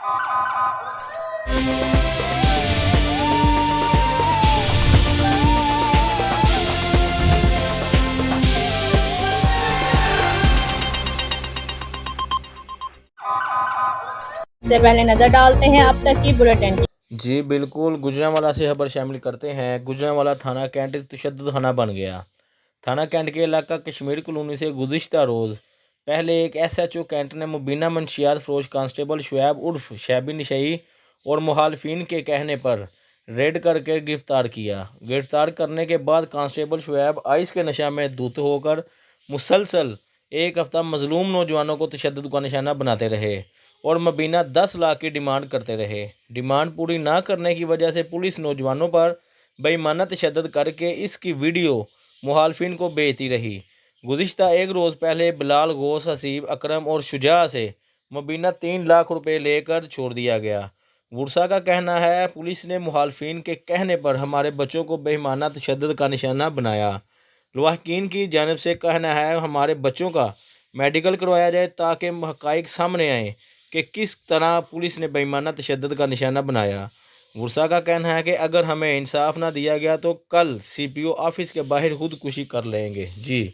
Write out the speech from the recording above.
से पहले नजर डालते हैं अब तक की बुलेटिन की। जी बिल्कुल, गुजरांवाला से खबर शामिल करते हैं। गुजरांवाला थाना कैंट तशद्दुद थाना बन गया। थाना कैंट के इलाका कश्मीर कॉलोनी से गुज़िश्ता रोज़ पहले एक SHO कैंट ने मुबीना मंशियात फरोश कांस्टेबल शुएब उर्फ शैबी नशई और मुखालफिन के कहने पर रेड करके गिरफ्तार किया। गिरफ्तार करने के बाद कांस्टेबल शुएब आइस के नशा में धुत होकर मुसलसल एक हफ्ता मजलूम नौजवानों को तशद्दुद का निशाना बनाते रहे और मुबीना 10 लाख की डिमांड करते रहे। डिमांड पूरी ना करने की वजह से पुलिस नौजवानों पर बेईमाना तशद्दुद करके इसकी वीडियो मुखालफिन को भेजती रही। गुज़िश्ता एक रोज़ पहले बिलाल, गौस, हसीब, अकरम और शुजा से मुबीना 3 लाख रुपए लेकर छोड़ दिया गया। वर्षा का कहना है, पुलिस ने मुखालफिन के कहने पर हमारे बच्चों को बेईमाना तशद्दुद का निशाना बनाया। लवाहकीन की जानिब से कहना है, हमारे बच्चों का मेडिकल करवाया जाए ताकि हक़ाइक़ सामने आए कि किस तरह पुलिस ने बेईमाना तशद्दुद का निशाना बनाया। वर्षा का कहना है कि अगर हमें इंसाफ ना दिया गया तो कल CPO ऑफिस के बाहर खुदकुशी कर लेंगे। जी।